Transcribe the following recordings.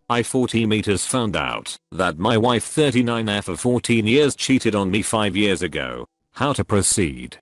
I 40 meters found out that my wife 39F of 14 years cheated on me 5 years ago. How to proceed?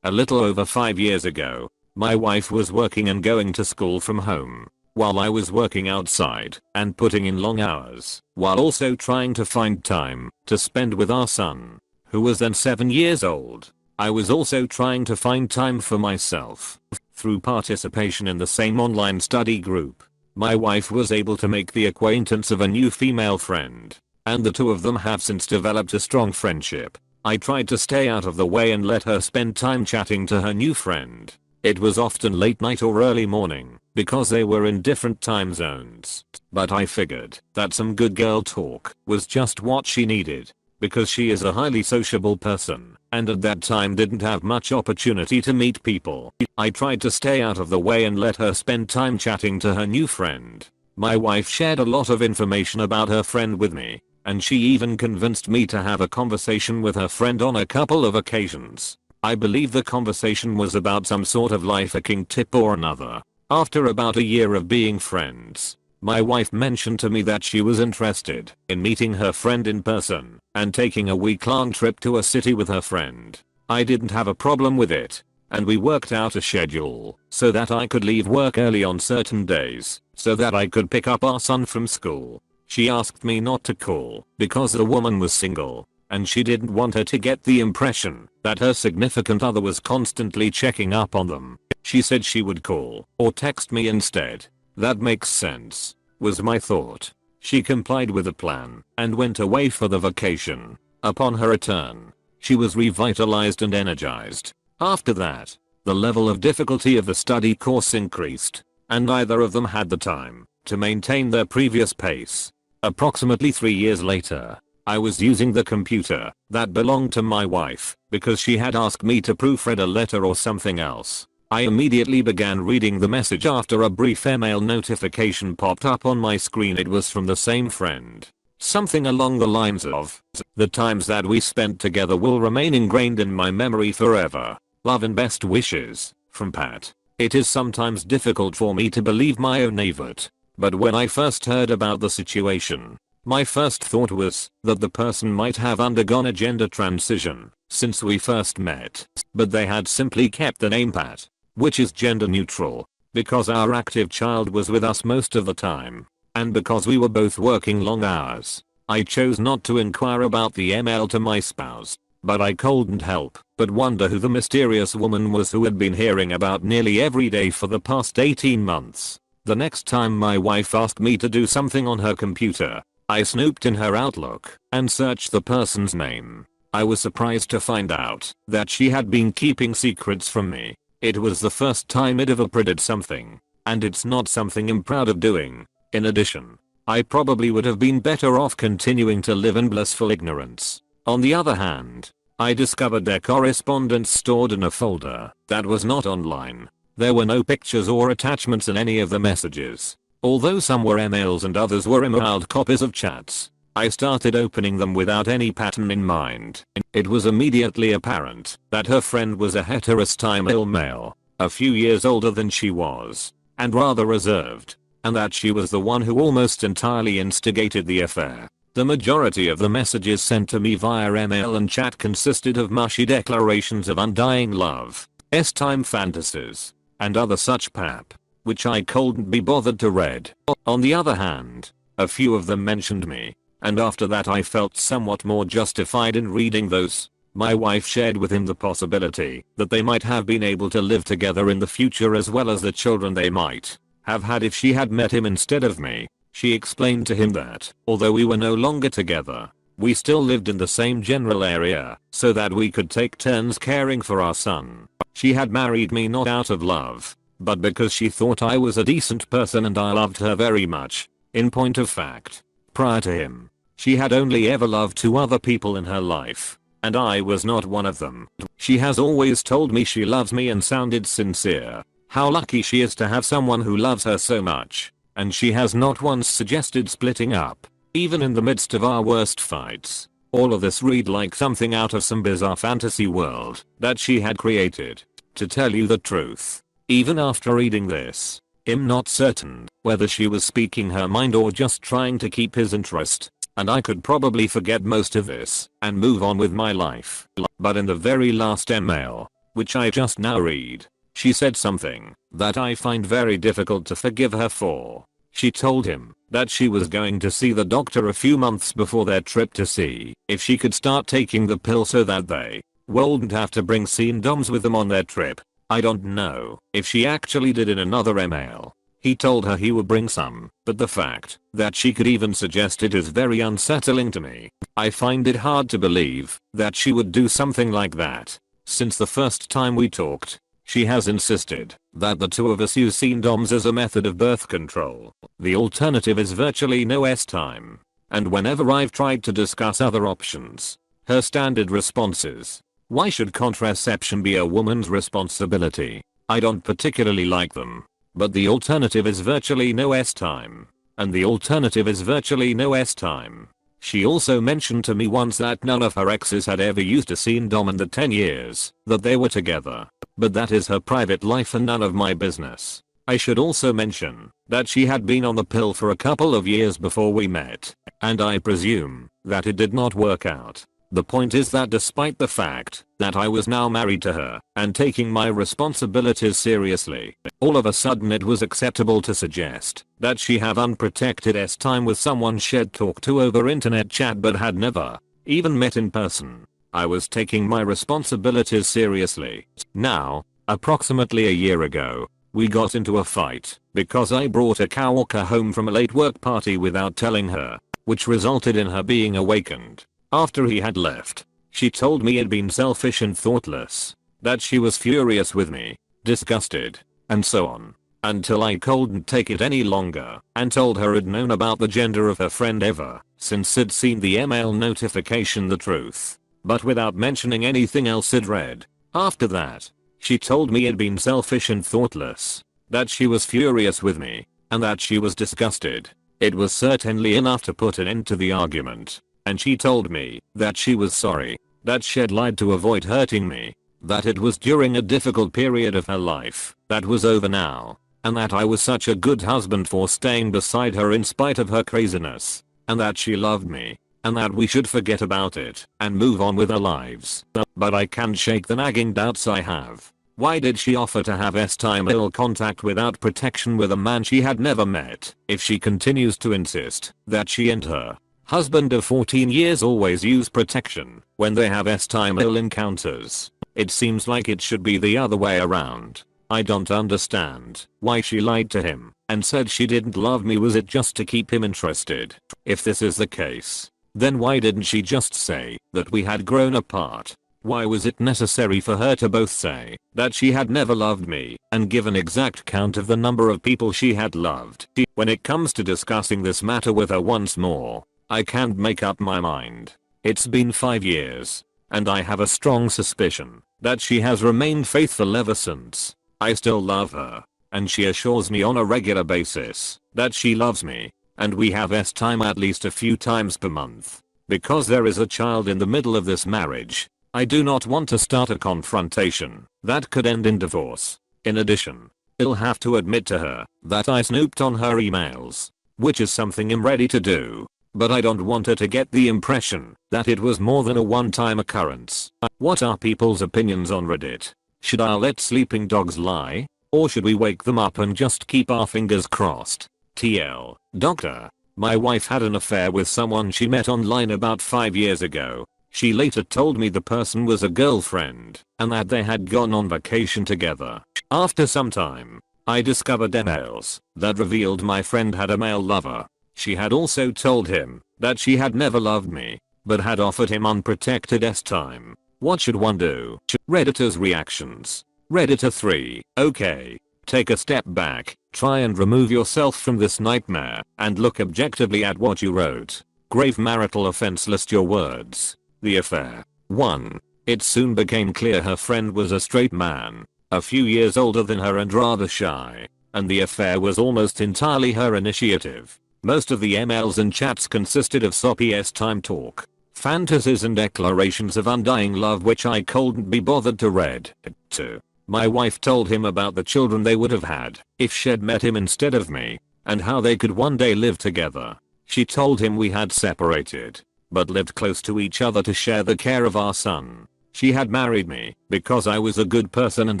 A little over 5 years ago, my wife was working and going to school from home, while I was working outside and putting in long hours, while also trying to find time to spend with our son, who was then 7 years old. I was also trying to find time for myself. Through participation in the same online study group, my wife was able to make the acquaintance of a new female friend, and the two of them have since developed a strong friendship. I tried to stay out of the way and let her spend time chatting to her new friend. It was often late night or early morning, because they were in different time zones. But I figured that some good girl talk was just what she needed, because she is a highly sociable person, and at that time didn't have much opportunity to meet people. I tried to stay out of the way and let her spend time chatting to her new friend. My wife shared a lot of information about her friend with me, and she even convinced me to have a conversation with her friend on a couple of occasions. I believe the conversation was about some sort of life hacking tip or another. After about a year of being friends, my wife mentioned to me that she was interested in meeting her friend in person and taking a week-long trip to a city with her friend. I didn't have a problem with it, and we worked out a schedule so that I could leave work early on certain days so that I could pick up our son from school. She asked me not to call because the woman was single, and she didn't want her to get the impression that her significant other was constantly checking up on them. She said she would call or text me instead. That makes sense, was my thought. She complied with the plan and went away for the vacation. Upon her return, she was revitalized and energized. After that, the level of difficulty of the study course increased, and neither of them had the time to maintain their previous pace. Approximately 3 years later, I was using the computer that belonged to my wife because she had asked me to proofread a letter or something else. I immediately began reading the message after a brief email notification popped up on my screen. It was from the same friend. Something along the lines of, "The times that we spent together will remain ingrained in my memory forever. Love and best wishes, from Pat." It is sometimes difficult for me to believe my own effort, but when I first heard about the situation, my first thought was that the person might have undergone a gender transition since we first met, but they had simply kept the name Pat, which is gender neutral, because our active child was with us most of the time, and because we were both working long hours. I chose not to inquire about the email to my spouse, but I couldn't help but wonder who the mysterious woman was who had been hearing about nearly every day for the past 18 months. The next time my wife asked me to do something on her computer, I snooped in her Outlook and searched the person's name. I was surprised to find out that she had been keeping secrets from me. It was the first time I'd ever predicted something, and it's not something I'm proud of doing. In addition, I probably would have been better off continuing to live in blissful ignorance. On the other hand, I discovered their correspondence stored in a folder that was not online. There were no pictures or attachments in any of the messages. Although some were emails and others were emailed copies of chats, I started opening them without any pattern in mind. It was immediately apparent that her friend was a heterosexual male, a few years older than she was, and rather reserved, and that she was the one who almost entirely instigated the affair. The majority of the messages sent to me via email and chat consisted of mushy declarations of undying love, time fantasies, and other such pap, which I couldn't be bothered to read. On the other hand, a few of them mentioned me, and after that I felt somewhat more justified in reading those. My wife shared with him the possibility that they might have been able to live together in the future, as well as the children they might have had if she had met him instead of me. She explained to him that, although we were no longer together, we still lived in the same general area, so that we could take turns caring for our son. She had married me not out of love, but because she thought I was a decent person and I loved her very much. In point of fact, prior to him, she had only ever loved 2 other people in her life, and I was not one of them. She has always told me she loves me and sounded sincere. How lucky she is to have someone who loves her so much. And she has not once suggested splitting up, even in the midst of our worst fights. All of this read like something out of some bizarre fantasy world that she had created. To tell you the truth, even after reading this, I'm not certain whether she was speaking her mind or just trying to keep his interest, and I could probably forget most of this and move on with my life. But in the very last email, which I just now read, she said something that I find very difficult to forgive her for. She told him that she was going to see the doctor a few months before their trip to see if she could start taking the pill so that they wouldn't have to bring condoms with them on their trip. I don't know if she actually did in another email. He told her he would bring some, but the fact that she could even suggest it is very unsettling to me. I find it hard to believe that she would do something like that. Since the first time we talked, she has insisted that the two of us use condoms as a method of birth control. The alternative is virtually no time. And whenever I've tried to discuss other options, her standard response is, "Why should contraception be a woman's responsibility? I don't particularly like them. But the alternative is virtually no time. And the alternative is virtually no time." She also mentioned to me once that none of her exes had ever used a condom in the 10 years that they were together. But that is her private life and none of my business. I should also mention that she had been on the pill for a couple of years before we met, and I presume that it did not work out. The point is that despite the fact that I was now married to her and taking my responsibilities seriously, all of a sudden it was acceptable to suggest that she have unprotected time with someone she'd talked to over internet chat but had never even met in person. I was taking my responsibilities seriously. Now, approximately a year ago, we got into a fight because I brought a coworker home from a late work party without telling her, which resulted in her being awakened. After he had left, she told me it'd been selfish and thoughtless, that she was furious with me, disgusted, and so on, until I couldn't take it any longer and told her I'd known about the gender of her friend ever since I'd seen the email notification, the truth, but without mentioning anything else I'd read. After that, she told me it'd been selfish and thoughtless, that she was furious with me, and that she was disgusted. It was certainly enough to put an end to the argument. And she told me that she was sorry, that she'd lied to avoid hurting me, that it was during a difficult period of her life that was over now, and that I was such a good husband for staying beside her in spite of her craziness, and that she loved me, and that we should forget about it and move on with our lives. But I can't shake the nagging doubts I have. Why did she offer to have ill contact without protection with a man she had never met if she continues to insist that she and her husband of 14 years always use protection when they have ill encounters? It seems like it should be the other way around. I don't understand why she lied to him and said she didn't love me. Was it just to keep him interested? If this is the case, then why didn't she just say that we had grown apart? Why was it necessary for her to both say that she had never loved me and give an exact count of the number of people she had loved? When it comes to discussing this matter with her once more, I can't make up my mind. It's been 5 years, and I have a strong suspicion that she has remained faithful ever since. I still love her, and she assures me on a regular basis that she loves me, and we have time at least a few times per month. Because there is a child in the middle of this marriage, I do not want to start a confrontation that could end in divorce. In addition, I'll have to admit to her that I snooped on her emails, which is something I'm ready to do. But I don't want her to get the impression that it was more than a one-time occurrence. What are people's opinions on Reddit? Should I let sleeping dogs lie? Or should we wake them up and just keep our fingers crossed? TL. Doctor. My wife had an affair with someone she met online about 5 years ago. She later told me the person was a girlfriend and that they had gone on vacation together. After some time, I discovered emails that revealed my friend had a male lover. She had also told him that she had never loved me, but had offered him unprotected time. What should one do? Redditor's reactions. Redditor 3. Okay. Take a step back, try and remove yourself from this nightmare, and look objectively at what you wrote. Grave marital offense. List your words. The affair. 1. It soon became clear her friend was a straight man, a few years older than her and rather shy, and the affair was almost entirely her initiative. Most of the emails and chats consisted of soppy time talk, fantasies and declarations of undying love which I couldn't be bothered to read. 2. My wife told him about the children they would have had if she'd met him instead of me, and how they could one day live together. She told him we had separated, but lived close to each other to share the care of our son. She had married me because I was a good person and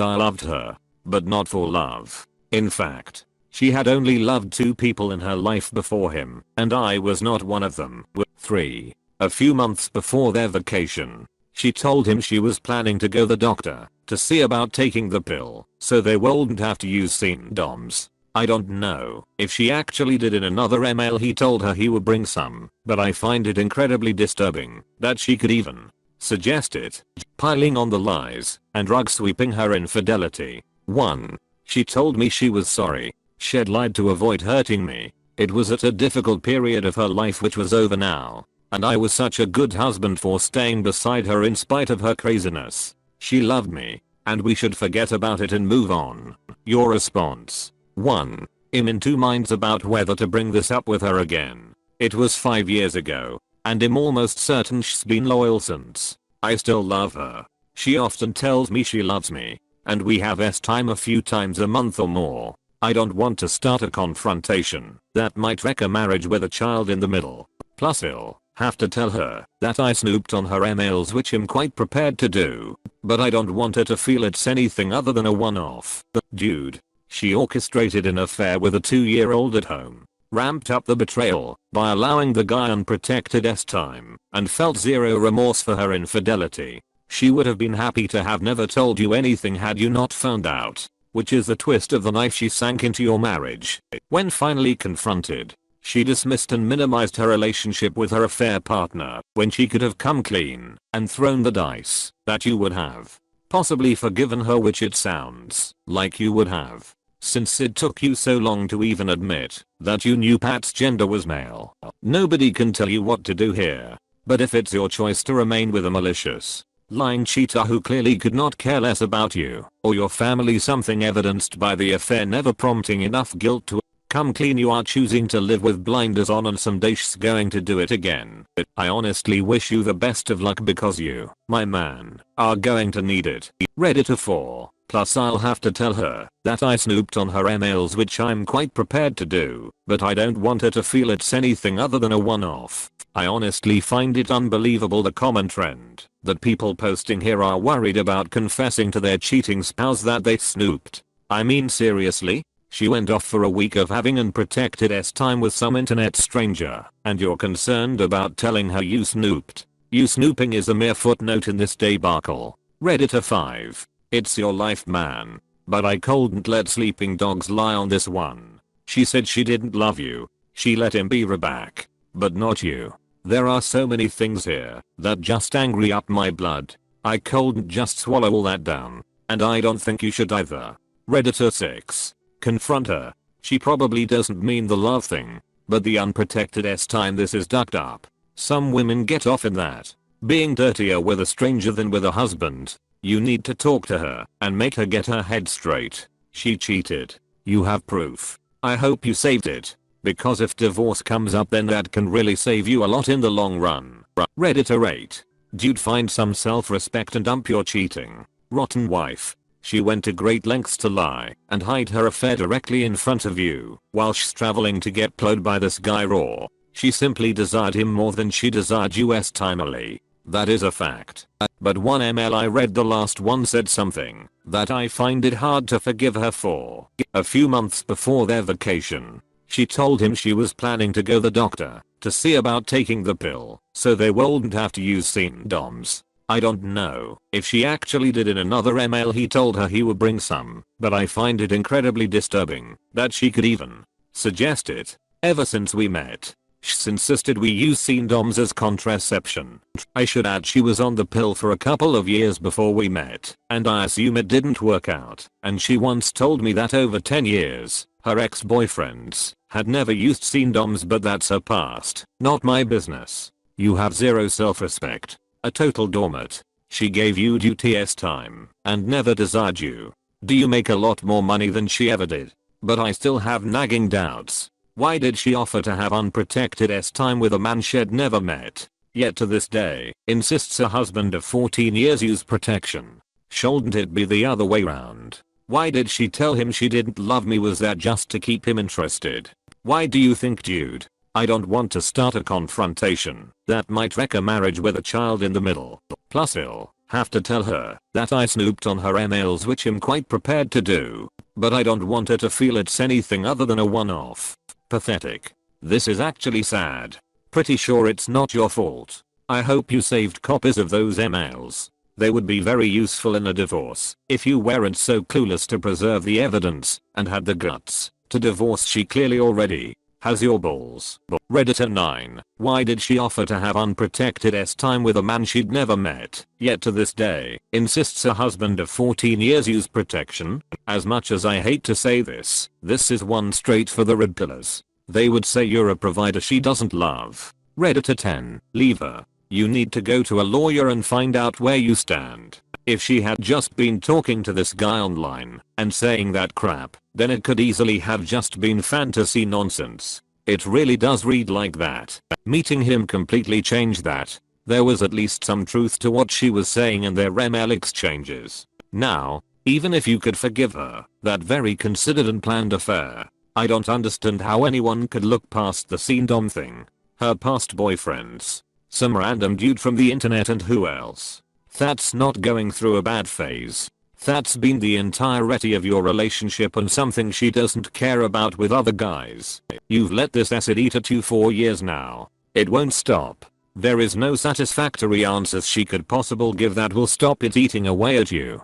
I loved her, but not for love. In fact, she had only loved 2 people in her life before him, and I was not one of them. 3. A few months before their vacation, she told him she was planning to go the doctor to see about taking the pill so they wouldn't have to use condoms. I don't know if she actually did. In another email he told her he would bring some, but I find it incredibly disturbing that she could even suggest it, piling on the lies and rug sweeping her infidelity. 1. She told me she was sorry. She'd lied to avoid hurting me. It was at a difficult period of her life which was over now, and I was such a good husband for staying beside her in spite of her craziness. She loved me, and we should forget about it and move on. Your response. 1. I'm in 2 minds about whether to bring this up with her again. It was 5 years ago, and I'm almost certain she's been loyal since. I still love her. She often tells me she loves me, and we have time a few times a month or more. I don't want to start a confrontation that might wreck a marriage with a child in the middle. Plus I'll have to tell her that I snooped on her emails, which I'm quite prepared to do, but I don't want her to feel it's anything other than a one-off. Dude, she orchestrated an affair with a 2-year-old at home, ramped up the betrayal by allowing the guy unprotected time, and felt zero remorse for her infidelity. She would have been happy to have never told you anything had you not found out, which is the twist of the knife she sank into your marriage. When finally confronted, she dismissed and minimized her relationship with her affair partner when she could have come clean and thrown the dice that you would have possibly forgiven her, which it sounds like you would have, since it took you so long to even admit that you knew Pat's gender was male. Nobody can tell you what to do here, but if it's your choice to remain with a malicious, lying cheater who clearly could not care less about you or your family, something evidenced by the affair never prompting enough guilt to come clean, you are choosing to live with blinders on, and someday she's going to do it again. I honestly wish you the best of luck because you, my man, are going to need it. Redditor 4. Plus I'll have to tell her that I snooped on her emails, which I'm quite prepared to do, but I don't want her to feel it's anything other than a one-off. I honestly find it unbelievable, the common trend that people posting here are worried about confessing to their cheating spouse that they snooped. I mean, seriously? She went off for a week of having unprotected time with some internet stranger, and you're concerned about telling her you snooped. You snooping is a mere footnote in this debacle. Redditor 5. It's your life, man, but I couldn't let sleeping dogs lie on this one. She said she didn't love you. She let him be her back, but not you. There are so many things here that just angry up my blood. I couldn't just swallow all that down, and I don't think you should either. Redditor 6. Confront her. She probably doesn't mean the love thing, but the unprotected time this is ducked up. Some women get off in that, being dirtier with a stranger than with a husband. You need to talk to her and make her get her head straight. She cheated. You have proof. I hope you saved it, because if divorce comes up, then that can really save you a lot in the long run. Redditor 8. Dude, find some self-respect and dump your cheating, rotten wife. She went to great lengths to lie and hide her affair directly in front of you while she's traveling to get plowed by this guy raw. She simply desired him more than she desired you timely. That is a fact. But one ML I read, the last one, said something that I find it hard to forgive her for. A few months before their vacation, she told him she was planning to go the doctor to see about taking the pill so they wouldn't have to use condoms. I don't know if she actually did. In another email he told her he would bring some, but I find it incredibly disturbing that she could even suggest it. Ever since we met, she's insisted we use condoms as contraception. I should add she was on the pill for a couple of years before we met, and I assume it didn't work out, and she once told me that over 10 years, her ex-boyfriends had never used condoms, but that's her past, not my business. You have zero self-respect. A total doormat. She gave you duty time and never desired you. Do you make a lot more money than she ever did? But I still have nagging doubts. Why did she offer to have unprotected time with a man she'd never met, yet to this day insists her husband of 14 years used protection? Shouldn't it be the other way round? Why did she tell him she didn't love me? Was that just to keep him interested? Why do you think, dude? I don't want to start a confrontation that might wreck a marriage with a child in the middle. Plus I'll have to tell her that I snooped on her emails, which I'm quite prepared to do, but I don't want her to feel it's anything other than a one-off. Pathetic. This is actually sad. Pretty sure it's not your fault. I hope you saved copies of those emails. They would be very useful in a divorce if you weren't so clueless to preserve the evidence and had the guts to divorce. She clearly already has your balls. Redditor 9. Why did she offer to have unprotected time with a man she'd never met, yet to this day insists her husband of 14 years use protection? As much as I hate to say this is one straight for the red pillars. They would say you're a provider she doesn't love. Redditor 10. Leave her. You need to go to a lawyer and find out where you stand. If she had just been talking to this guy online and saying that crap, then it could easily have just been fantasy nonsense. It really does read like that. Meeting him completely changed that. There was at least some truth to what she was saying in their email exchanges. Now, even if you could forgive her that very considered and planned affair, I don't understand how anyone could look past the scene dom thing. Her past boyfriends, some random dude from the internet, and who else? That's not going through a bad phase. That's been the entirety of your relationship and something she doesn't care about with other guys. You've let this acid eat at you for years now. It won't stop. There is no satisfactory answers she could possibly give that will stop it eating away at you.